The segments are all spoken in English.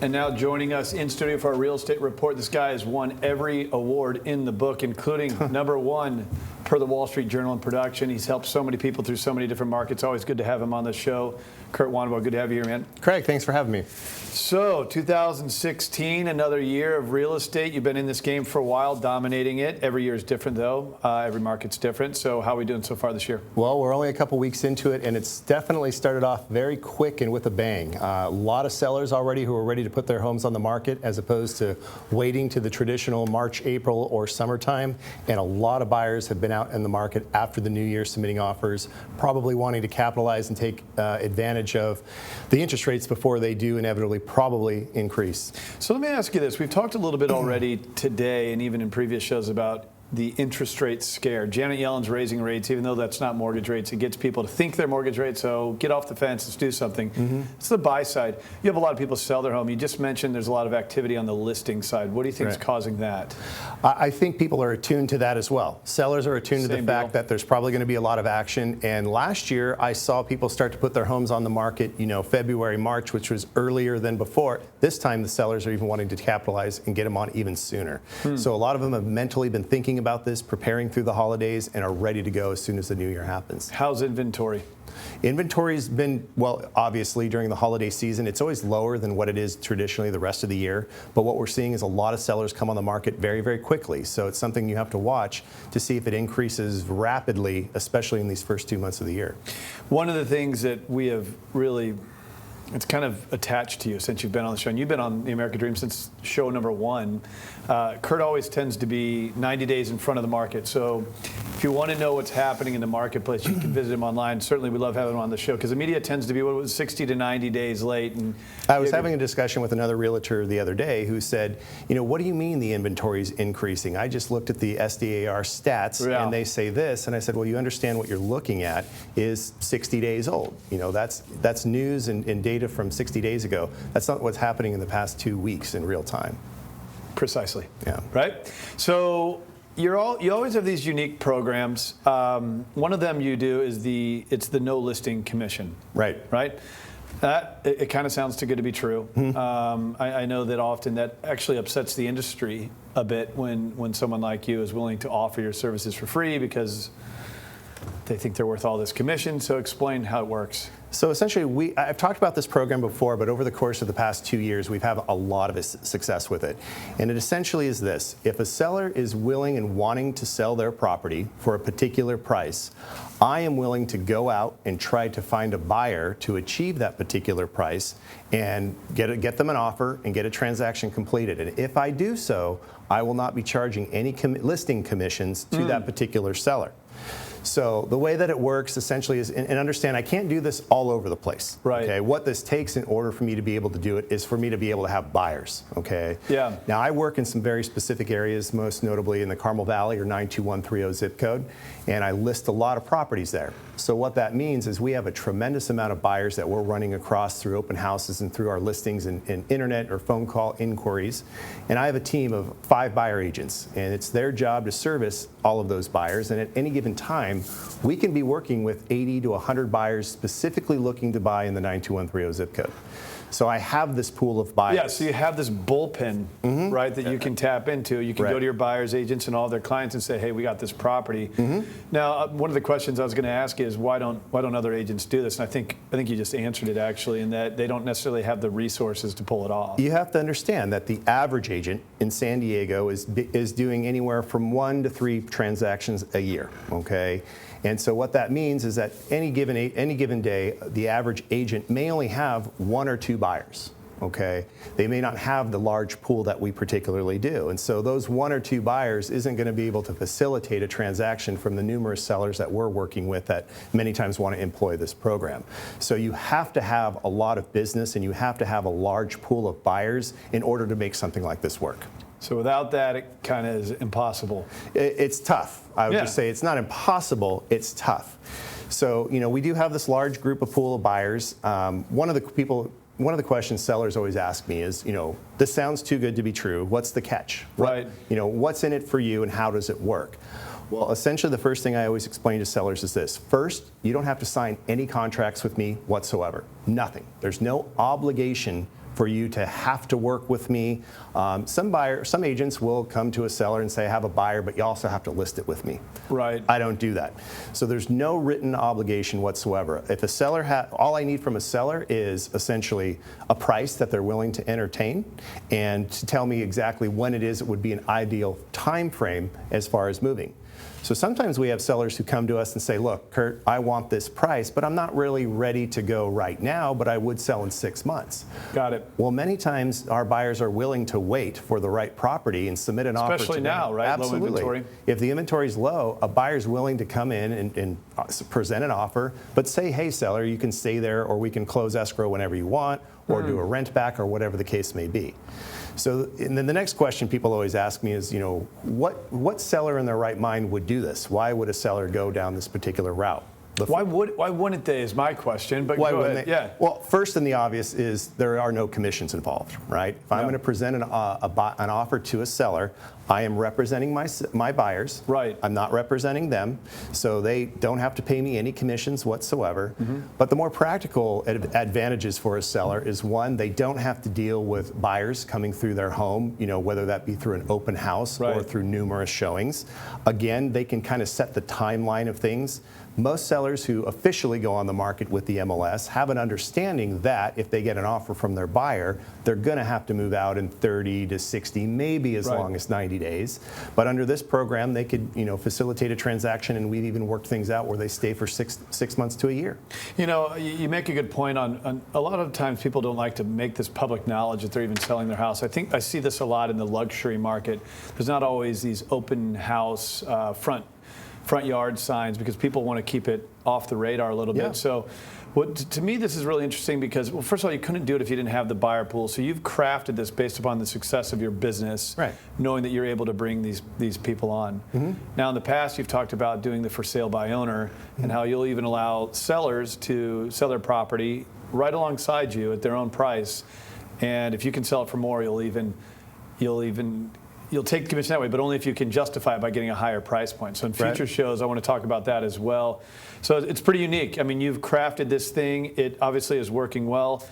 And now joining us in studio for our real estate report, this guy has won every award in the book, including #1 per the Wall Street Journal in production. He's helped so many people through so many different markets. Always good to have him on the show. Kurt Wannebo, good to have you here, man. Craig, thanks for having me. So 2016, another year of real estate. You've been in this game for a while, dominating it. Every year is different, though. Every market's different. So how are we doing so far this year? Well, we're only a couple weeks into it, and it's definitely started off very quick and with a bang. A lot of sellers already who are ready to put their homes on the market, as opposed to waiting to the traditional March, April, or summertime. And a lot of buyers have been out in the market after the new year submitting offers, probably wanting to capitalize and take advantage of the interest rates before they do inevitably probably increase. So let me ask you this. We've talked a little bit already today and even in previous shows about the interest rate scare. Janet Yellen's raising rates, even though that's not mortgage rates. It gets people to think they're mortgage rates, so get off the fence, let's do something. It's the buy side. You have a lot of people sell their home. You just mentioned there's a lot of activity on the listing side. What do you think is causing that? I think people are attuned to that as well. Sellers are attuned to the fact that there's probably going to be a lot of action. And last year, I saw people start to put their homes on the market, February, March, which was earlier than before. This time, the sellers are even wanting to capitalize and get them on even sooner. So a lot of them have mentally been thinking about this, preparing through the holidays, and are ready to go as soon as the new year happens. How's inventory? Inventory's been, well, obviously during the holiday season, it's always lower than what it is traditionally the rest of the year. But what we're seeing is a lot of sellers come on the market very, very quickly. So it's something you have to watch to see if it increases rapidly, especially in these first 2 months of the year. One of the things that we have really, it's kind of attached to you since you've been on the show, and you've been on the American Dream since show #1. Kurt always tends to be 90 days in front of the market. So if you want to know what's happening in the marketplace, you can visit him online. Certainly, we love having him on the show because the media tends to be 60 to 90 days late. And I was having a discussion with another realtor the other day who said, what do you mean the inventory is increasing? I just looked at the SDAR stats and they say this. And I said, well, you understand what you're looking at is 60 days old. That's news and data from 60 days ago. That's not what's happening in the past 2 weeks in real time. Precisely. Yeah. Right? So you always have these unique programs. One of them you do is it's the no listing commission. Right. Right? It kind of sounds too good to be true. I know that often that actually upsets the industry a bit when someone like you is willing to offer your services for free because they think they're worth all this commission. So explain how it works. So essentially, I've talked about this program before, but over the course of the past 2 years, we've had a lot of success with it. And it essentially is this. If a seller is willing and wanting to sell their property for a particular price, I am willing to go out and try to find a buyer to achieve that particular price and get them an offer and get a transaction completed. And if I do so, I will not be charging any listing commissions to that particular seller. So the way that it works essentially is, and understand, I can't do this all over the place. Right. Okay. What this takes in order for me to be able to do it is for me to be able to have buyers. Okay. Yeah. Now I work in some very specific areas, most notably in the Carmel Valley or 92130 zip code, and I list a lot of properties there. So what that means is we have a tremendous amount of buyers that we're running across through open houses and through our listings and internet or phone call inquiries. And I have a team of 5 buyer agents, and it's their job to service all of those buyers. And at any given time, we can be working with 80 to 100 buyers specifically looking to buy in the 92130 zip code. So I have this pool of buyers. Yeah, so you have this bullpen, right, that you can tap into. You can go to your buyers agents and all their clients and say, hey, we got this property. Now, one of the questions I was going to ask is why don't other agents do this? And I think you just answered it actually, in that they don't necessarily have the resources to pull it off. You have to understand that the average agent in San Diego is doing anywhere from 1 to 3 transactions a year. Okay. And so what that means is that any given day, the average agent may only have 1 or 2 buyers. Okay, they may not have the large pool that we particularly do, and so those 1 or 2 buyers isn't going to be able to facilitate a transaction from the numerous sellers that we're working with that many times want to employ this program. So you have to have a lot of business and you have to have a large pool of buyers in order to make something like this work. So without that, it kind of is impossible. It's tough. I would just say it's not impossible, it's tough. So, we do have this large group of pool of buyers. One of the questions sellers always ask me is, this sounds too good to be true. What's the catch? Right. What's in it for you and how does it work? Well, essentially the first thing I always explain to sellers is this. First, you don't have to sign any contracts with me whatsoever. Nothing. There's no obligation for you to have to work with me. Some agents will come to a seller and say, I have a buyer, but you also have to list it with me. Right. I don't do that. So there's no written obligation whatsoever. If a seller all I need from a seller is essentially a price that they're willing to entertain and to tell me exactly when it would be an ideal time frame as far as moving. So sometimes we have sellers who come to us and say, look, Kurt, I want this price, but I'm not really ready to go right now, but I would sell in 6 months. Got it. Well, many times our buyers are willing to wait for the right property and submit an offer to them. Especially now, right? Absolutely. Low inventory. If the inventory is low, a buyer's willing to come in and present an offer, but say, hey, seller, you can stay there, or we can close escrow whenever you want, or do a rent back, or whatever the case may be. So, and then the next question people always ask me is, what seller in their right mind would do this? Why would a seller go down this particular route? Why wouldn't they is my question, but why go wouldn't ahead. they? Yeah. Well, first and the obvious is there are no commissions involved, right? If I'm going to present an offer to a seller, I am representing my buyers. Right. I'm not representing them, so they don't have to pay me any commissions whatsoever. But the more practical advantages for a seller is, one, they don't have to deal with buyers coming through their home, whether that be through an open house or through numerous showings. Again, they can kind of set the timeline of things. Most sellers who officially go on the market with the MLS have an understanding that if they get an offer from their buyer, they're going to have to move out in 30 to 60, maybe as long as 90 days. But under this program, they could, facilitate a transaction, and we've even worked things out where they stay for six months to a year. You make a good point on a lot of times people don't like to make this public knowledge that they're even selling their house. I think I see this a lot in the luxury market. There's not always these open house front yard signs because people want to keep it off the radar a little bit. So to me, this is really interesting because, well, first of all, you couldn't do it if you didn't have the buyer pool. So you've crafted this based upon the success of your business, knowing that you're able to bring these people on. Now, in the past, you've talked about doing the for sale by owner and how you'll even allow sellers to sell their property right alongside you at their own price. And if you can sell it for more, you'll take the commission that way, but only if you can justify it by getting a higher price point. So in future shows, I want to talk about that as well. So it's pretty unique. I mean, you've crafted this thing. It obviously is working well.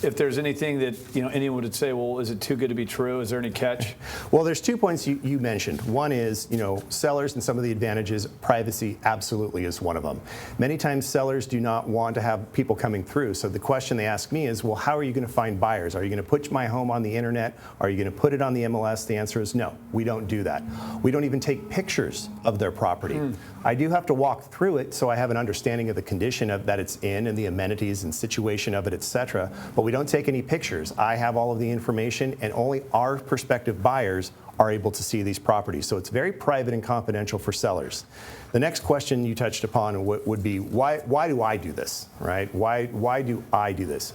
If there's anything that anyone would say, well, is it too good to be true? Is there any catch? Well, there's 2 points you mentioned. One is, sellers and some of the advantages. Privacy absolutely is one of them. Many times sellers do not want to have people coming through. So the question they ask me is, well, how are you going to find buyers? Are you going to put my home on the internet? Are you going to put it on the MLS? The answer is no. We don't do that. We don't even take pictures of their property. I do have to walk through it so I have an understanding of the condition that it's in and the amenities and situation of it, etc. But we don't take any pictures. I have all of the information, and only our prospective buyers are able to see these properties. So it's very private and confidential for sellers. The next question you touched upon would be, why do I do this, right? Why do I do this?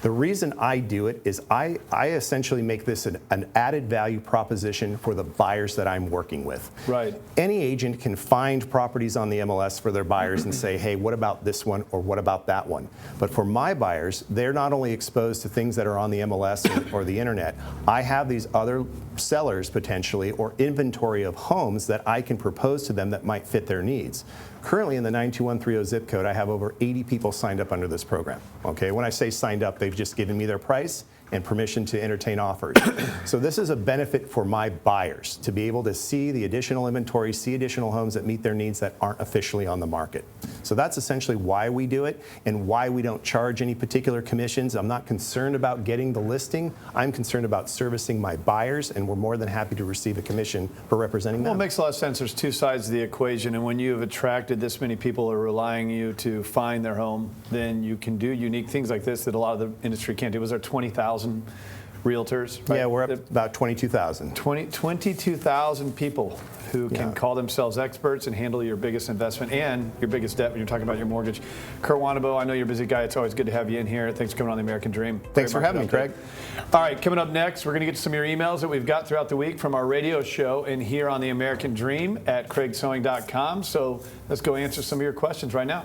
The reason I do it is I essentially make this an added value proposition for the buyers that I'm working with. Right. Any agent can find properties on the MLS for their buyers and say, hey, what about this one or what about that one? But for my buyers, they're not only exposed to things that are on the MLS or the internet. I have these other sellers potentially or inventory of homes that I can propose to them that might fit their needs. Currently in the 92130 zip code, I have over 80 people signed up under this program. Okay, when I say signed up, they've just given me their price and permission to entertain offers. So this is a benefit for my buyers to be able to see the additional inventory, see additional homes that meet their needs that aren't officially on the market. So that's essentially why we do it and why we don't charge any particular commissions. I'm not concerned about getting the listing. I'm concerned about servicing my buyers, and we're more than happy to receive a commission for representing them. Well, it makes a lot of sense. There's two sides to the equation, and when you have attracted this many people who are relying on you to find their home, then you can do unique things like this that a lot of the industry can't do. Was there 20,000 realtors? Right? Yeah, we're up about 22,000. 22,000 people who can call themselves experts and handle your biggest investment and your biggest debt when you're talking about your mortgage. Kurt Wannebo, I know you're a busy guy. It's always good to have you in here. Thanks for coming on The American Dream. Thanks for having me, Craig. All right, coming up next, we're going to get to some of your emails that we've got throughout the week from our radio show and here on The American Dream at craigsewing.com. So let's go answer some of your questions right now.